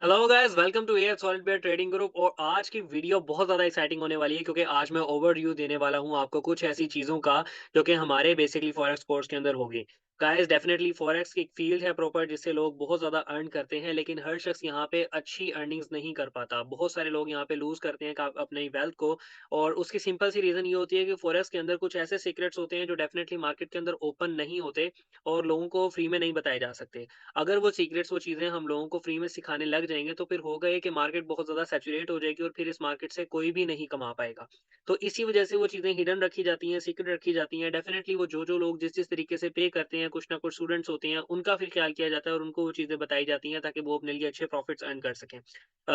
Hello guys, welcome to AR solid bear trading group. और आज की वीडियो बहुत ज़्यादा एक्साइटिंग होने वाली है क्योंकि आज मैं ओवरव्यू देने वाला हूँ आपको कुछ ऐसी चीज़ों का जो कि हमारे बेसिकली फॉरेक्स कोर्स के अंदर होगी। गाइस, डेफिनेटली फॉरेक्स की एक फील्ड है प्रॉपर जिससे लोग बहुत ज़्यादा अर्न करते हैं, लेकिन हर शख्स यहाँ पे अच्छी अर्निंग्स नहीं कर पाता। बहुत सारे लोग यहाँ पे लूज़ करते हैं अपनी वेल्थ को। और उसकी सिंपल सी रीज़न ये होती है कि फॉरेक्स के अंदर कुछ ऐसे सीक्रेट्स होते हैं जो डेफिनेटली मार्केट के अंदर ओपन नहीं होते और लोगों को फ्री में नहीं बताए जा सकते। अगर वो सीक्रेट्स, वो चीज़ें हम लोगों को फ्री में सिखाने लग जाएँगे, तो फिर होगा ये कि मार्केट बहुत ज़्यादा सैचुरेट हो जाएगी और फिर इस मार्केट से कोई भी नहीं कमा पाएगा। तो इसी वजह से वो चीज़ें हिडन रखी जाती हैं, सीक्रेट रखी जाती हैं। डेफ़िनेटली वो जो-जो लोग जिस-जिस तरीके से पे करते हैं, कुछ ना कुछ स्टूडेंट्स होते हैं, उनका फिर ख़्याल किया जाता है और उनको वो चीज़ें बताई जाती हैं ताकि वो अपने लिए अच्छे प्रॉफ़िट्स अर्न कर सकें।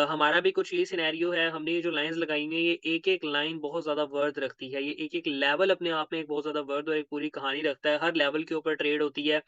हमारा भी कुछ यही सिनेरियो है। हमने ये जो लाइन्स लगाई हैं, ये एक-एक लाइन बहुत ज़्यादा वर्थ रखती है। ये एक-एक लेवल अपने आप में एक बहुत ज़्यादा वर्थ और एक पूरी कहानी रखता है। हर लेवल के ऊपर ट्रेड होती है।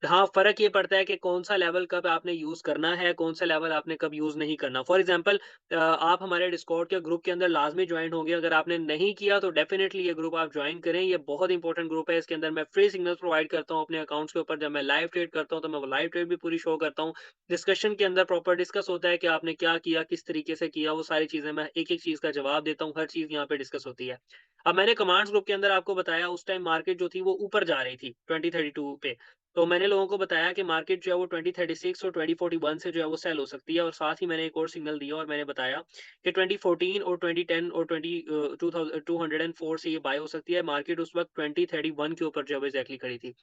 हाँ, फ़र्क ये पड़ता है कि कौन-सा लेवल कब आपने यूज़ करना है, कौन-सा लेवल आपने कब यूज़ नहीं करना। फॉर एग्ज़ाम्पल आप हमारे डिस्कॉर्ड के ग्रुप के अंदर लाज़मी जॉइन होंगे। अगर आपने नहीं किया तो डेफ़िनेटली ये ग्रुप आप जॉइन करें। ये बहुत इंपॉर्टेंट ग्रुप है। इसके अंदर मैं फ्री सिग्नल्स प्रोवाइड करता हूँ अपने अकाउंट्स के ऊपर। जब मैं लाइव ट्रेड करता हूँ, तो मैं वो लाइव ट्रेड भी पूरी शो करता हूँ। डिस्कशन के अंदर प्रॉपर डिस्कस होता है कि आपने क्या किया, किस तरीके से किया, वो सारी चीज़ें मैं एक-एक चीज़ का जवाब देता हूँ। हर चीज़ यहाँ पे डिस्कस होती है। अब मैंने कमांड्स ग्रुप के अंदर आपको बताया, उस टाइम मार्केट जो थी वो ऊपर जा रही थी 2032 पे। तो मैंने लोगों को बताया कि मार्केट जो है वो 2036 और 2041 से जो है वो सेल हो सकती है। और साथ ही मैंने एक और सिग्नल दिया और मैंने बताया कि 2014 और 2010 और 204 से ये बाय हो सकती है। मार्केट उस वक़्त 2031 के ऊपर जो है वो एग्ज़ैक्टली खड़ी थी।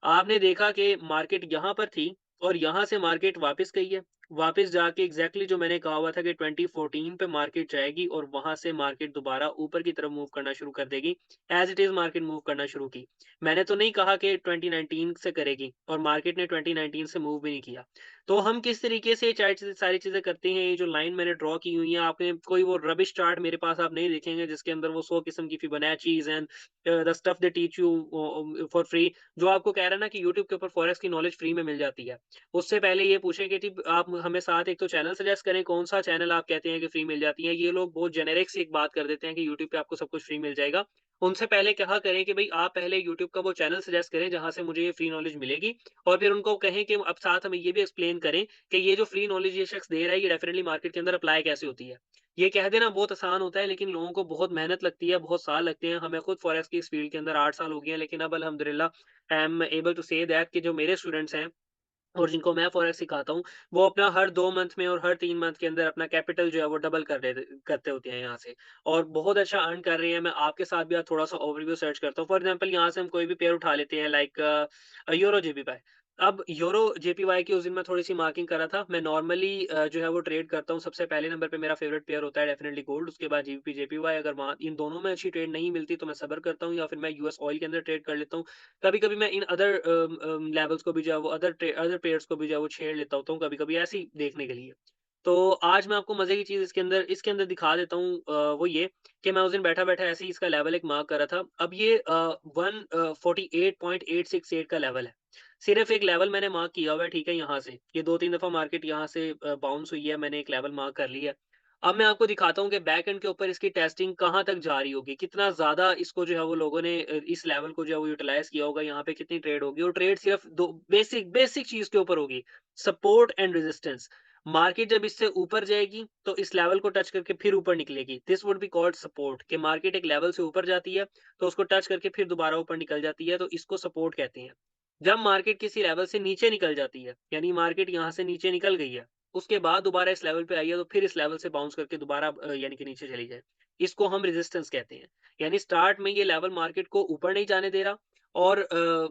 आपने देखा कि मार्केट यहाँ पर थी और यहाँ से मार्केट वापस गई है। वापस जाके एग्ज़ैक्टली जो मैंने कहा हुआ था कि 2014 पे मार्केट जाएगी और वहाँ से मार्केट दोबारा ऊपर की तरफ मूव करना शुरू कर देगी। As it is market move करना शुरू की। मैंने तो नहीं कहा कि 2019 से करेगी और मार्केट ने 2019 से मूव भी नहीं किया। तो हम किस तरीके से ये सारी चीज़ें करते हैं, ये जो लाइन मैंने ड्रॉ की हुई है, आपने कोई वो रबिश चार्ट मेरे पास आप नहीं देखेंगे जिसके अंदर वो 100 किस्म की Fibonaccis and the stuff they teach you for free, जो आपको कह रहा है ना कि यूट्यूब के ऊपर फॉरेक्स की नॉलेज फ्री में मिल जाती है। उससे पहले ये पूछें कि जी आप हमें साथ एक तो चैनल सजेस्ट करें, कौन-सा चैनल आप कहते हैं कि फ्री मिल जाती है। ये लोग बहुत जेनेरिक सी एक बात कर देते हैं कि यूट्यूब पे आपको सब कुछ फ्री मिल जाएगा। उनसे पहले कहा करें कि भई आप पहले यूट्यूब का वो चैनल सजेस्ट करें जहाँ से मुझे ये फ्री नॉलेज मिलेगी। और फिर उनको कहें कि अब साथ हमें ये भी एक्सप्लेन करें कि ये जो फ्री नॉलेज ये शख्स दे रहा है, ये डेफिनिटली मार्केट के अंदर अप्लाई कैसे होती है। ये कह देना बहुत आसान होता है, लेकिन लोगों को बहुत मेहनत लगती है, बहुत साल लगते हैं। हमें खुद फॉरेक्स की इस फील्ड के अंदर 8 साल हो गए हैं, लेकिन अब अल्हम्दुलिल्लाह I am able to say that कि जो मेरे स्टूडेंट्स हैं और जिनको मैं फॉरेक्स सिखाता हूँ, वो अपना हर 2 मंथ में और हर 3 मंथ के अंदर अपना कैपिटल जो है वो डबल करते होते हैं यहाँ से, और बहुत अच्छा अर्न कर रहे हैं। मैं आपके साथ भी आज थोड़ा-सा ओवरव्यू सर्च करता हूँ। फॉर एग्ज़ाम्पल यहाँ से हम कोई भी पेयर उठा लेते हैं, लाइक यूरो जेपीवाई। अब यूरो जेपीवाई की उस दिन मैं थोड़ी-सी मार्किंग कर रहा था। मैं नॉर्मली जो है वो ट्रेड करता हूँ। सबसे पहले नंबर पे मेरा फेवरेट पेयर होता है डेफिनिटली गोल्ड, उसके बाद जीबीपी जेपीवाई। अगर वहाँ इन दोनों में अच्छी ट्रेड नहीं मिलती तो मैं सब्र करता हूँ या फिर मैं यूएस ऑयल के अंदर ट्रेड कर लेता हूँ। कभी-कभी मैं इन अदर लेवल्स को भी जो है वो अदर पेयर्स को भी जो है वो छेड़ लेता होता हूँ कभी-कभी ऐसे ही देखने के लिए। तो आज मैं आपको मज़े की चीज़ इसके अंदर दिखा देता हूँ, वो ये कि मैं उस दिन बैठा-बैठा ऐसे ही इसका लेवल एक मार्क कर रहा था। अब ये 148.868 का लेवल है। सिर्फ़ एक लेवल मैंने मार्क किया हुआ है, ठीक है, यहाँ से। ये 2-3 दफ़ा मार्केट यहाँ से बाउंस हुई है, मैंने एक लेवल मार्क कर लिया है। अब मैं आपको दिखाता हूँ कि बैक एंड के ऊपर इसकी टेस्टिंग कहाँ तक जा रही होगी, कितना ज़्यादा इसको जो है वो लोगों ने इस लेवल को जो है वो यूटिलाइज़ किया होगा, यहाँ पे कितनी ट्रेड होगी। और ट्रेड सिर्फ़ 2 बेसिक बेसिक चीज़ के ऊपर होगी, सपोर्ट एंड रेजिस्टेंस। मार्केट जब इससे ऊपर जाएगी, तो इस लेवल को टच करके फिर ऊपर निकलेगी। This would be called support, कि मार्केट एक लेवल से ऊपर जाती है, तो उसको टच करके फिर दोबारा ऊपर निकल जाती है, तो इसको सपोर्ट कहते हैं। जब मार्केट किसी लेवल से नीचे निकल जाती है, यानी मार्केट यहाँ से नीचे निकल गई है, उसके बाद दोबारा इस लेवल पे आई है, तो फिर इस लेवल से बाउंस करके दोबारा यानी कि नीचे चली जाए। इसको हम रेजिस्टेंस कहते हैं। यानी स्टार्ट में ये लेवल मार्केट को ऊपर नहीं जाने दे रहा, और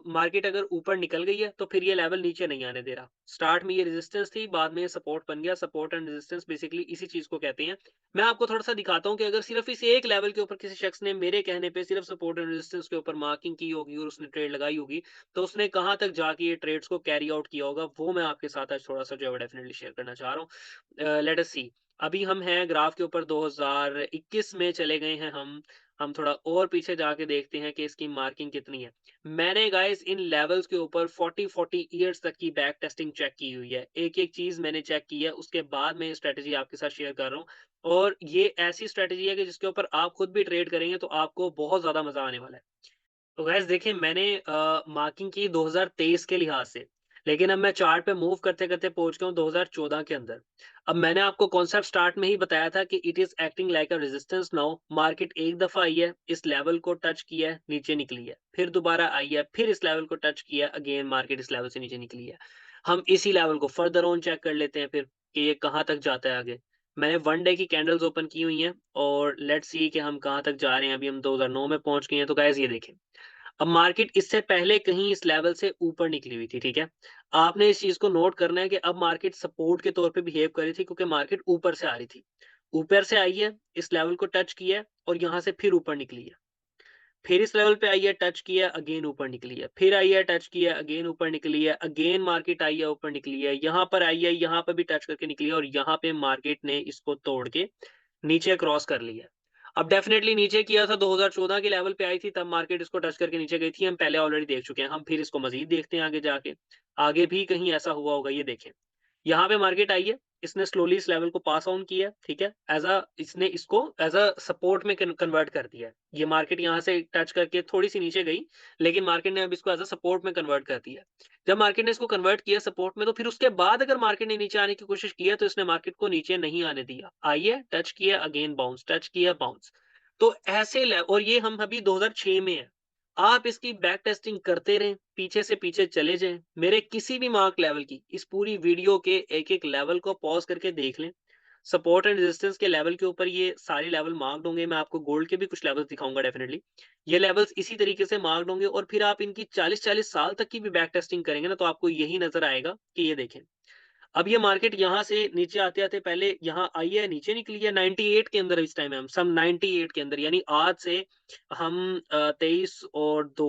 मार्केट अगर ऊपर निकल गई है, तो फिर ये लेवल नीचे नहीं आने दे रहा। स्टार्ट में ये रेजिस्टेंस थी, बाद में ये सपोर्ट बन गया। सपोर्ट एंड रेजिस्टेंस बेसिकली इसी चीज़ को कहते हैं। मैं आपको थोड़ा-सा दिखाता हूँ कि अगर सिर्फ़ इस एक लेवल के ऊपर किसी शख्स ने मेरे कहने पे सिर्फ़ सपोर्ट एंड रेजिस्टेंस के ऊपर मार्किंग की होगी और उसने ट्रेड लगाई होगी, तो उसने कहाँ तक जाके ये ट्रेड्स को कैरी आउट किया होगा, वो मैं आपके साथ आज थोड़ा-सा जो है वो डेफिनिटली शेयर करना चाह रहा हूँ। लेट अस सी। अभी हम हैं ग्राफ के ऊपर 2021 में चले गए हैं हम। हम थोड़ा और पीछे जाके देखते हैं कि इसकी मार्किंग कितनी है। मैंने गाइस इन लेवल्स के ऊपर 40-40 ईयर्स तक की बैक टेस्टिंग चेक की हुई है। एक-एक चीज़ मैंने चेक की है, उसके बाद मैं ये स्ट्रैटेजी आपके साथ शेयर कर रहा हूँ। और ये ऐसी स्ट्रैटेजी है कि जिसके ऊपर आप खुद भी ट्रेड करेंगे तो आपको बहुत ज़्यादा मज़ा आने वाला है। तो गाइस देखिए, मैंने मार्किंग की 2023 के लिहाज से। लेकिन अब मैं चार्ट पे मूव करते-करते पहुँच गया हूँ 2014 के अंदर। अब मैंने आपको कॉन्सेप्ट स्टार्ट में ही बताया था कि it is acting like a resistance now. Market एक दफ़ा आई है, इस लेवल को टच किया है, नीचे निकली है। फिर दोबारा आई है, फिर इस लेवल को टच किया है, अगेन मार्केट इस लेवल से नीचे निकली है। हम इसी लेवल को फर्दर ऑन चेक कर लेते हैं फिर कि ये कहाँ तक जाता है आगे। मैंने 1 डे की कैंडल्स ओपन की हुई हैं और लेट्स सी कि हम कहाँ तक जा रहे हैं। अभी हम 2009 में पहुँच गए हैं, तो गाइज़ ये देखें। अब मार्केट इससे पहले कहीं इस लेवल से ऊपर निकली हुई थी, ठीक है? आपने इस चीज़ को नोट करना है कि अब मार्केट सपोर्ट के तौर पे बिहेव कर रही थी क्योंकि मार्केट ऊपर से आ रही थी। ऊपर से आई है, इस लेवल को टच किया है और यहाँ से फिर ऊपर निकली है। फिर इस लेवल पे आई है, टच किया, अगेन ऊपर निकली है। फिर आई है, टच किया, अगेन ऊपर निकली है। अगेन मार्केट आई है, ऊपर निकली है। यहाँ पर आई है, यहाँ पर भी टच करके निकली है और यहाँ पे मार्केट ने इसको तोड़ के नीचे क्रॉस कर लिया है। अब डेफ़िनेटली नीचे किया था 2014 के लेवल पे आई थी, तब मार्केट इसको टच करके नीचे गई थी, हम पहले ऑलरेडी देख चुके हैं। हम फिर इसको मज़ीद देखते हैं आगे जाके। आगे भी कहीं ऐसा हुआ होगा, ये देखें। यहाँ पे मार्केट आई है, इसने स्लोली इस लेवल को पास ऑन किया है, ठीक है? इसने इसको एज़ अ सपोर्ट में कन्वर्ट कर दिया है। ये मार्केट यहाँ से टच करके थोड़ी-सी नीचे गई, लेकिन मार्केट ने अब इसको एज़ अ सपोर्ट में कन्वर्ट कर दिया है। जब मार्केट ने इसको कन्वर्ट किया सपोर्ट में, तो फिर उसके बाद अगर मार्केट ने नीचे आने की कोशिश की है, तो इसने मार्केट को नीचे नहीं आने दिया। आई है, टच किया, अगेन बाउंस, टच किया, बाउंस। तो ऐसे ले और ये हम अभी 2006 में हैं। आप इसकी बैक टेस्टिंग करते रहें, पीछे से पीछे चले जाएँ। मेरे किसी भी मार्क लेवल की इस पूरी वीडियो के एक-एक लेवल को पॉज़ करके देख लें। सपोर्ट एंड रेजिस्टेंस के लेवल के ऊपर ये सारे लेवल मार्क्ड होंगे। मैं आपको गोल्ड के भी कुछ लेवल्स दिखाऊँगा डेफिनिटली। ये लेवल्स इसी तरीके से मार्क्ड होंगे और फिर आप इनकी 40-40 साल तक की भी बैक टेस्टिंग करेंगे ना, तो आपको यही नज़र आएगा कि ये देखें। अब ये मार्केट यहाँ से नीचे आते-आते पहले यहाँ आई है, नीचे निकली है 98 के अंदर। इस टाइम है हम सम 98 के अंदर, यानी आज से हम 23 और 2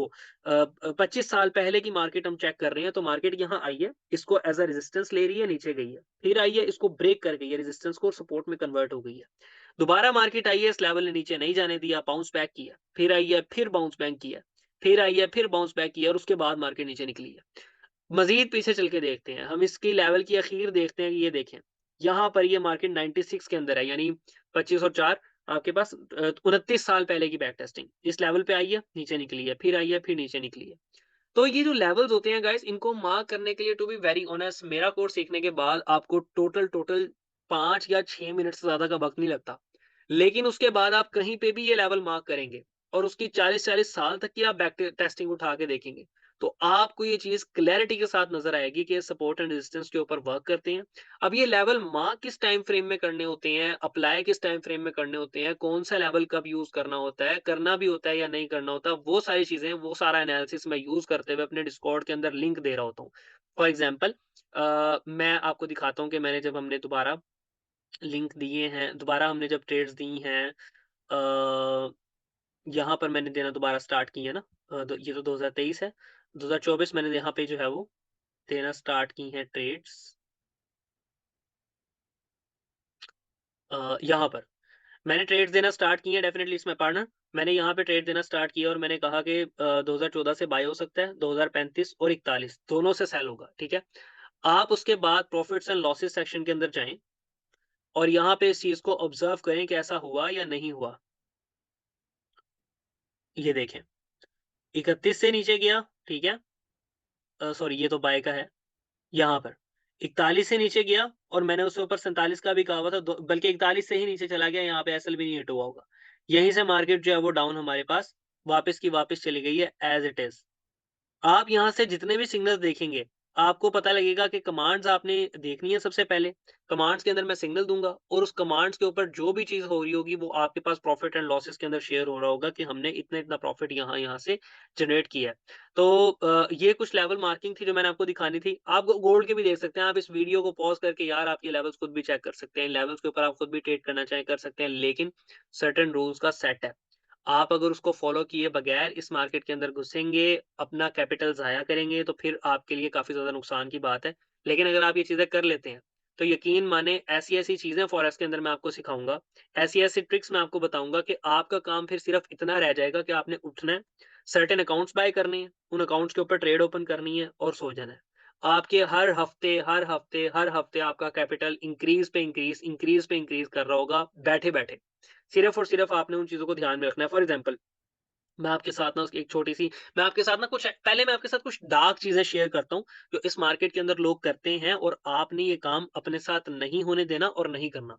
25 साल पहले की मार्केट हम चेक कर रहे हैं। तो मार्केट यहाँ आई है, इसको एज़ अ रेजिस्टेंस ले रही है, नीचे गई है। फिर आई है, इसको ब्रेक कर गई है, रेजिस्टेंस को सपोर्ट में कन्वर्ट हो गई है। दोबारा मार्केट आई है, इस लेवल ने नीचे नहीं जाने दिया, बाउंस बैक किया। फिर आई है, फिर बाउंस बैक किया। फिर आई है, फिर बाउंस बैक किया और उसके बाद मार्केट नीचे निकली है। मज़ीद पीछे चल के देखते हैं, हम इसकी लेवल की अख़ीर देखते हैं कि ये देखें, यहाँ पर ये मार्केट 96 के अंदर है, यानी 25 और 4 आपके पास 29 साल पहले की बैक टेस्टिंग। इस लेवल पे आई है, नीचे निकली है, फिर आई है, फिर नीचे निकली है। तो ये जो लेवल्स होते हैं गाइज़, इनको मार्क करने के लिए टू बी वेरी ऑनेस्ट मेरा कोर्स सीखने के बाद आपको टोटल 5 या 6 मिनट से ज़्यादा का वक़्त नहीं लगता। लेकिन उसके बाद आप कहीं पे भी ये लेवल मार्क करेंगे और उसकी 40-40 साल तक की आप बैक टेस्टिंग उठा के देखेंगे, तो आपको ये चीज़ क्लैरिटी के साथ नज़र आएगी कि ये सपोर्ट एंड रेजिस्टेंस के ऊपर वर्क करते हैं। अब ये लेवल मार्क किस टाइम फ्रेम में करने होते हैं, अप्लाई किस टाइम फ्रेम में करने होते हैं, कौन-सा लेवल कब यूज़ करना होता है, करना भी होता है या नहीं करना होता, वो सारी चीज़ें, वो सारा एनालिसिस मैं यूज़ करते हुए अपने डिस्कॉर्ड के अंदर लिंक दे रहा होता हूँ। फॉर एग्ज़ाम्पल मैं आपको दिखाता हूँ कि मैंने जब हमने दोबारा लिंक दिए हैं, दोबारा हमने जब ट्रेड्स दी हैं, अ, यहाँ पर मैंने देना दोबारा स्टार्ट की है ना, ये तो 2023 है। 2024 मैंने यहाँ पे जो है वो देना स्टार्ट की हैं ट्रेड्स, यहाँ पर। मैंने ट्रेड्स देना स्टार्ट किए हैं डेफिनिटली इसमें पार्टनर। मैंने यहाँ पे ट्रेड देना स्टार्ट किया और मैंने कहा कि 2014 से बाय हो सकता है, 2035 और 41 दोनों से सेल होगा, ठीक है? आप उसके बाद प्रॉफिट्स एंड लॉसेस सेक्शन के अंदर जाएँ और यहाँ पे इस चीज़ को ऑब्ज़र्व करें कि ऐसा हुआ या नहीं हुआ। ये देखें, 31 से नीचे गया, ठीक है? सॉरी ये तो बाय का है। यहाँ पर 41 से नीचे गया और मैंने उसके ऊपर 47 का भी कहा हुआ था, दो बल्कि 41 से ही नीचे चला गया, यहाँ पे एसएल भी नहीं हिट हुआ होगा। यहीं से मार्केट जो है वो डाउन हमारे पास वापस की वापस चली गई है एज़ इट इज़। आप यहाँ से जितने भी सिग्नल्स देखेंगे, आपको पता लगेगा कि कमांड्स आपने देखनी है सबसे पहले। कमांड्स के अंदर मैं सिग्नल दूँगा और उस कमांड्स के ऊपर जो भी चीज़ हो रही होगी, वो आपके पास प्रॉफिट एंड लॉसेस के अंदर शेयर हो रहा होगा कि हमने इतना-इतना प्रॉफिट यहाँ-यहाँ से जनरेट किया है। तो ये कुछ लेवल मार्किंग थी जो मैंने आपको दिखानी थी। आप गोल्ड के भी देख सकते हैं, आप इस वीडियो को पॉज़ करके यार आप ये लेवल्स खुद भी चेक कर सकते हैं। इन लेवल्स के ऊपर आप खुद भी ट्रेड करना चाहें कर सकते हैं, लेकिन सर्टेन रूल्स का सेट है। आप अगर उसको फ़ॉलो किए बगैर इस मार्केट के अंदर घुसेंगे, अपना कैपिटल ज़ाया करेंगे, तो फिर आपके लिए काफ़ी ज़्यादा नुकसान की बात है। लेकिन अगर आप ये चीज़ें कर लेते हैं, तो यकीन मानें ऐसी-ऐसी चीज़ें फ़ॉरेक्स के अंदर मैं आपको सिखाऊँगा, ऐसी-ऐसी ट्रिक्स मैं आपको बताऊँगा कि आपका काम फिर सिर्फ़ इतना रह जाएगा कि आपने उठना है, सर्टेन अकाउंट्स बाय करने हैं, उन अकाउंट्स के ऊपर ट्रेड ओपन करनी है और सो जाना है। आपके हर हफ्ते आपका कैपिटल इंक्रीज़ पे इंक्रीज़ कर रहा होगा बैठे-बैठे। सिर्फ़ और सिर्फ़ आपने उन चीज़ों को ध्यान में रखना है। फॉर एग्ज़ाम्पल मैं आपके साथ ना उसकी एक छोटी-सी मैं आपके साथ ना कुछ पहले मैं आपके साथ कुछ डार्क चीज़ें शेयर करता हूँ, जो इस मार्केट के अंदर लोग करते हैं और आपने ये काम अपने साथ नहीं होने देना और नहीं करना।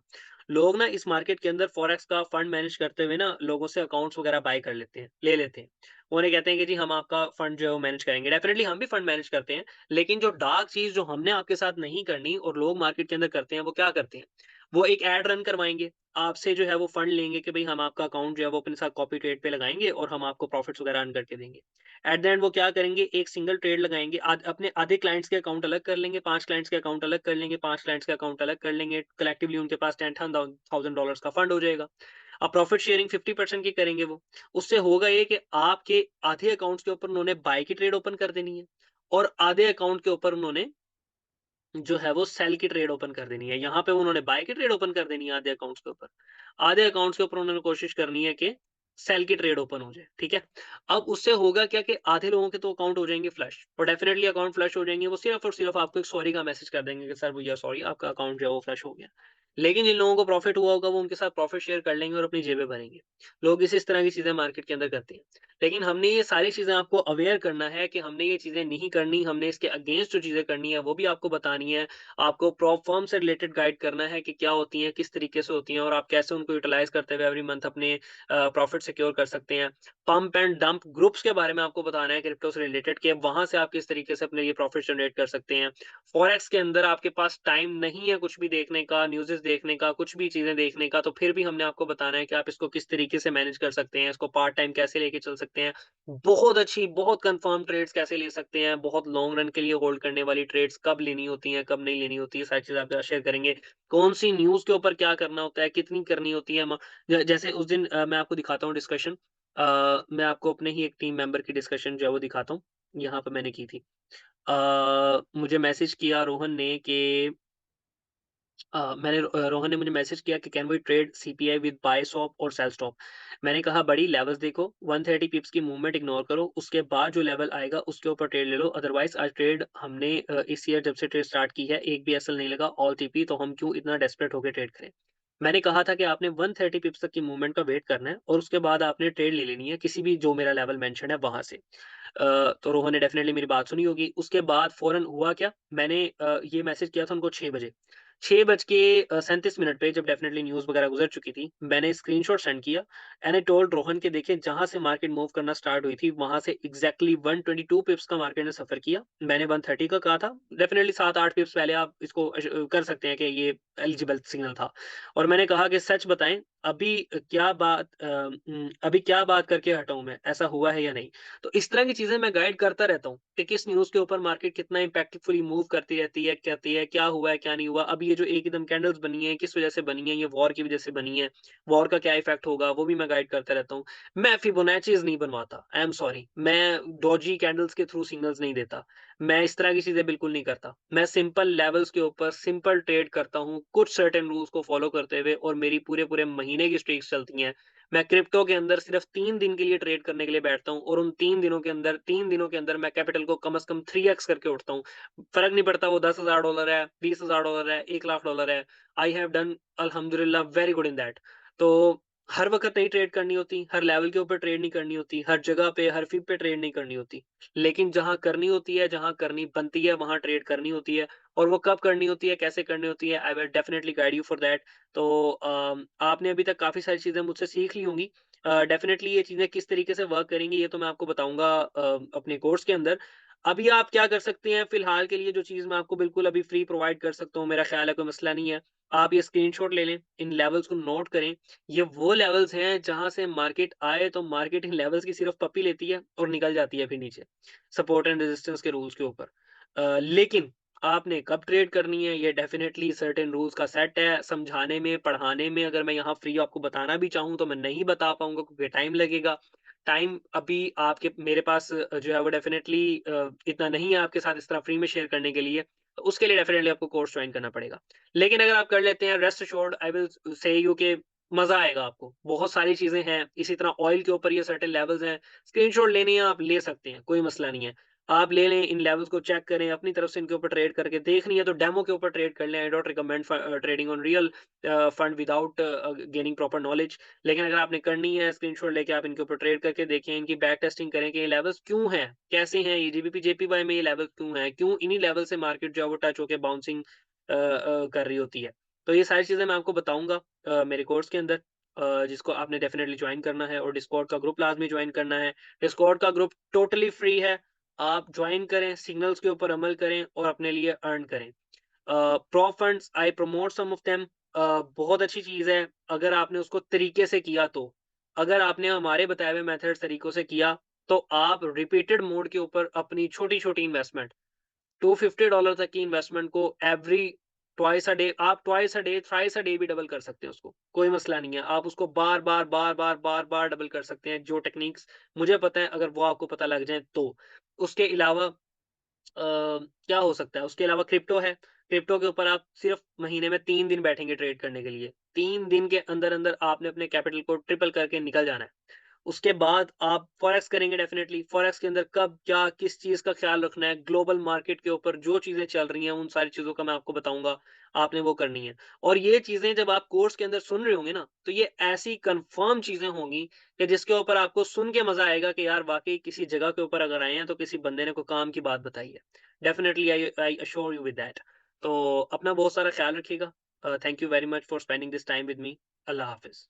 लोग ना इस मार्केट के अंदर फॉरेक्स का फंड मैनेज करते हुए ना लोगों से अकाउंट्स वगैरह बाय कर लेते हैं, ले लेते हैं। वो उन्हें कहते हैं कि जी हम आपका फंड जो है वो मैनेज करेंगे। डेफिनिटली हम भी फंड मैनेज करते हैं, लेकिन जो डार्क चीज़ जो हमने आपके साथ नहीं करनी और लोग मार्केट के अंदर करते हैं, वो क्या करते हैं? वो एक एड रन करवाएँगे, आपसे जो है वो फंड लेंगे कि भई हम आपका अकाउंट जो है वो अपने साथ कॉपी ट्रेड पे लगाएँगे और हम आपको प्रॉफिट्स वगैरह अर्न करके देंगे। एट द एंड वो क्या करेंगे, एक सिंगल ट्रेड लगाएँगे, अपने आधे क्लाइंट्स के अकाउंट अलग कर लेंगे, 5 क्लाइंट्स के अकाउंट अलग कर लेंगे, 5 क्लाइंट्स के अकाउंट अलग कर लेंगे, कलेक्टिवली उनके पास 10,000 डॉलर्स का फंड हो जाएगा। अब प्रॉफिट शेयरिंग 50% की करेंगे वो। उससे होगा ये कि आपके आधे अकाउंट्स के ऊपर उन्होंने बाय की ट्रेड ओपन कर देनी है और आधे अकाउंट के ऊपर उन्होंने जो है वो सेल की ट्रेड ओपन कर देनी है। यहाँ पे उन्होंने बाय की ट्रेड ओपन कर देनी है आधे अकाउंट्स के ऊपर। आधे अकाउंट्स के ऊपर उन्होंने कोशिश करनी है कि सेल की ट्रेड ओपन हो जाए, ठीक है? अब उससे होगा क्या कि आधे लोगों के तो अकाउंट हो जाएँगे फ्लश और डेफिनिटली अकाउंट फ्लश हो जाएँगे, वो सिर्फ़ और सिर्फ़ आपको एक सॉरी का मैसेज कर देंगे कि सर वी आर सॉरी आपका अकाउंट जो है वो फ्लश हो गया। लेकिन जिन लोगों को प्रॉफिट हुआ होगा वो उनके साथ प्रॉफिट शेयर कर लेंगे और अपनी जेबें भरेंगे। लोग इस तरह की चीज़ें मार्केट के अंदर करते हैं। लेकिन हमने ये सारी चीज़ें आपको अवेयर करना है कि हमने ये चीज़ें नहीं करनी, हमने इसके अगेंस्ट जो चीज़ें करनी है वो भी आपको बतानी है। आपको प्रॉप फर्म से रिलेटेड गाइड करना है कि क्या होती हैं, किस तरीके से होती हैं और आप कैसे उनको यूटिलाइज़ करते हुए एवरी मंथ अपने प्रॉफिट सिक्योर कर सकते हैं। पंप एंड डंप ग्रुप्स के बारे में आपको बताना है क्रिप्टो से रिलेटेड कि वहाँ से आप किस तरीके से अपने लिए प्रॉफिट जनरेट कर सकते हैं। फॉरेक्स के अंदर आपके पास टाइम नहीं है कुछ भी देखने का, न्यूज़ेस देखने का, कुछ भी चीज़ें देखने का, तो फिर भी हमने आपको बताना है कि आप इसको किस तरीके से मैनेज कर सकते हैं, इसको पार्ट टाइम कैसे लेके चल सकते हैं। बहुत अच्छी, बहुत कन्फर्म ट्रेड्स कैसे ले सकते हैं, बहुत लॉन्ग रन के लिए होल्ड करने वाली ट्रेड्स कब लेनी होती हैं, कब नहीं लेनी होती है, सारी चीज़ आपके साथ शेयर करेंगे। कौन-सी न्यूज़ के ऊपर क्या करना होता है, कितनी करनी होती है जैसे उस दिन मैं आपको दिखाता हूँ डिस्कशन मैं आपको अपने ही एक टीम मेंबर की डिस्कशन जो है वो दिखाता हूँ, यहाँ पे मैंने की थी। मुझे मैसेज किया रोहन ने कि रोहन ने मुझे मैसेज किया कि can we trade CPI with buy stop और सेल स्टॉप। मैंने कहा बड़ी लेवल्स देखो 130 पिप्स की मूवमेंट इग्नोर करो, उसके बाद जो लेवल आएगा उसके ऊपर ट्रेड ले लो, अदरवाइज आज ट्रेड हमने इस ईयर जब से ट्रेड स्टार्ट की है एक भी एसएल नहीं लगा ऑल टीपी, तो हम क्यों इतना डेस्परेट होकर ट्रेड करें। मैंने कहा था कि आपने 130 पिप्स तक की मूवमेंट का वेट करना है और उसके बाद आपने ट्रेड ले लेनी है किसी भी जो मेरा लेवल मेंशन है वहां से। तो रोहन ने डेफिनेटली मेरी बात सुनी होगी। उसके बाद फ़ौरन हुआ क्या, मैंने ये मैसेज किया था उनको 6 बजे। 6 बज के 37 मिनट पे जब डेफिनेटली न्यूज़ वगैरह गुज़र चुकी थी, मैंने स्क्रीनशॉट सेंड किया एंड आई टोल्ड रोहन कि देखिए जहाँ से मार्केट मूव करना स्टार्ट हुई थी, वहाँ से एग्ज़ैक्टली 122 पिप्स का मार्केट ने सफ़र किया। मैंने 130 का कहा था। डेफिनेटली 7-8 पिप्स पहले आप इसको कर सकते हैं कि ये एलिजिबल सिग्नल था और मैंने कहा कि सच बताएँ अभी क्या बात करके हटा हूँ मैं, ऐसा हुआ है या नहीं? तो इस तरह की चीज़ें मैं गाइड करता रहता हूँ कि किस न्यूज़ के ऊपर मार्केट कितना इम्पैक्टफुली मूव करती है, क्या हुआ है, क्या नहीं हुआ। अभी ये जो एकदम कैंडल्स बनी हैं, किस वजह से बनी हैं, ये वॉर की वजह से बनी है। वॉर का क्या इफ़ेक्ट होगा, वो भी मैं गाइड करता रहता हूँ। मैं फिबोनाचीज़ नहीं बनवाता, आई एम सॉरी। मैं डॉजी कैंडल्स के थ्रू सिग्नल्स नहीं देता। मैं इस तरह की चीज़ें बिल्कुल नहीं करता। मैं सिंपल लेवल्स के ऊपर सिंपल ट्रेड करता हूँ, कुछ सर्टेन रूल्स को फॉलो करते हुए और मेरी पूरे-पूरे महीने की स्ट्रीक्स चलती हैं। मैं क्रिप्टो के अंदर सिर्फ़ 3 दिन के लिए ट्रेड करने के लिए बैठता हूँ और उन 3 दिनों के अंदर मैं कैपिटल को कम से कम 3x करके उठता हूँ। फ़र्क नहीं पड़ता वो $10,000 है, $20,000 है, $1,00,000 है। आई हैव डन अल्हम्दुलिल्लाह वेरी गुड इन दैट। तो हर वक़्त नहीं ट्रेड करनी होती, हर लेवल के ऊपर ट्रेड नहीं करनी होती, हर जगह पे, हर फ़ीड पे ट्रेड नहीं करनी होती। लेकिन जहाँ करनी होती है, जहाँ करनी बनती है, वहाँ ट्रेड करनी होती है और वो कब करनी होती है, कैसे करनी होती है, I will definitely guide you for that. तो आपने अभी तक काफ़ी सारी चीज़ें मुझसे सीख ली होंगी। डेफ़िनेटली ये चीज़ें किस तरीके से वर्क करेंगी ये तो मैं आपको बताऊँगा अपने कोर्स के अंदर। अभी आप क्या कर सकते हैं फ़िलहाल के लिए जो चीज़ मैं आपको बिल्कुल अभी फ्री प्रोवाइड कर सकता हूँ, मेरा ख़्याल है कोई मसला नहीं है। आप ये स्क्रीनशॉट ले लें, इन लेवल्स को नोट करें। ये वो लेवल्स हैं जहाँ से मार्केट आए तो मार्केट इन लेवल्स की सिर्फ़ पप्पी लेती है और निकल जाती है फिर नीचे, सपोर्ट एंड रेजिस्टेंस के रूल्स के ऊपर। लेकिन आपने कब ट्रेड करनी है, ये डेफ़िनेटली सर्टेन रूल्स का सेट है। समझाने में, पढ़ाने में अगर मैं यहाँ फ्री आपको बताना भी चाहूँ तो मैं नहीं बता पाऊँगा क्योंकि टाइम लगेगा। टाइम अभी आपके मेरे पास जो है वो डेफ़िनेटली इतना नहीं है आपके साथ इस तरह फ्री में शेयर करने के लिए। तो उसके लिए डेफ़िनेटली आपको कोर्स जॉइन करना पड़ेगा। लेकिन अगर आप कर लेते हैं rest assured I will say you कि मज़ा आएगा आपको। बहुत सारी चीज़ें हैं, इसी तरह ऑयल के ऊपर ये सर्टेन लेवल्स हैं। स्क्रीनशॉट लेने हैं आप ले सकते हैं, कोई मसला नहीं है। आप ले लें, इन लेवल्स को चेक करें, अपनी तरफ से इनके ऊपर ट्रेड करके देखनी है तो डेमो के ऊपर ट्रेड कर लें। I don't recommend trading on real fund without gaining proper knowledge. लेकिन अगर आपने करनी है, स्क्रीनशॉट लेके आप इनके ऊपर ट्रेड करके देखें, इनकी बैक टेस्टिंग करें कि ये लेवल्स क्यों हैं, कैसे हैं ये जीबीपी, जेपीवाई में ये लेवल क्यों हैं, क्यों इन्हीं लेवल से मार्केट जो है वो टच होके बाउंसिंग कर रही होती है। तो ये सारी चीज़ें मैं आपको बताऊँगा मेरे कोर्स के अंदर, जिसको आपने डेफिनिटली जॉइन करना है, और डिस्कॉर्ड का ग्रुप लाज़मी जॉइन करना है। डिस्कॉर्ड का ग्रुप टोटली फ्री है। आप जॉइन करें, सिग्नल्स के ऊपर अमल करें और अपने लिए अर्न करें। Prop funds I promote some of them, बहुत अच्छी चीज़ है अगर आपने उसको तरीके से किया तो। अगर आपने हमारे बताए हुए मेथड्स तरीकों से किया, तो आप रिपीटेड मोड के ऊपर अपनी छोटी-छोटी इन्वेस्टमेंट, $250 तक की इन्वेस्टमेंट को एवरी ट्वाइस अ डे, आप twice a day, thrice a day भी डबल कर सकते हैं उसको। कोई मसला नहीं है। आप उसको बार-बार, बार-बार, बार-बार डबल कर सकते हैं, जो टेक्निक्स मुझे पता है अगर वो आपको पता लग जाएँ तो। उसके अलावा क्या हो सकता है? उसके अलावा क्रिप्टो है। क्रिप्टो के ऊपर आप सिर्फ़ महीने में 3 दिन बैठेंगे ट्रेड करने के लिए। 3 दिन के अंदर-अंदर आपने अपने कैपिटल को ट्रिपल करके निकल जाना है। उसके बाद आप फॉरेक्स करेंगे डेफ़िनेटली। फॉरेक्स के अंदर कब, क्या, किस चीज़ का ख़्याल रखना है, ग्लोबल मार्केट के ऊपर जो चीज़ें चल रही हैं, उन सारी चीज़ों का मैं आपको बताऊँगा, आपने वो करनी है। और ये चीज़ें जब आप कोर्स के अंदर सुन रहे होंगे ना, तो ये ऐसी कन्फ़र्म चीज़ें होंगी कि जिसके ऊपर आपको सुन के मज़ा आएगा कि यार वाक़ई किसी जगह के ऊपर अगर आए हैं, तो किसी बंदे ने कोई काम की बात बताई है। Definitely I assure you with that. तो अपना बहुत सारा ख़्याल रखिएगा। Thank you very much for spending this time with me. अल्लाह हाफ़िज़।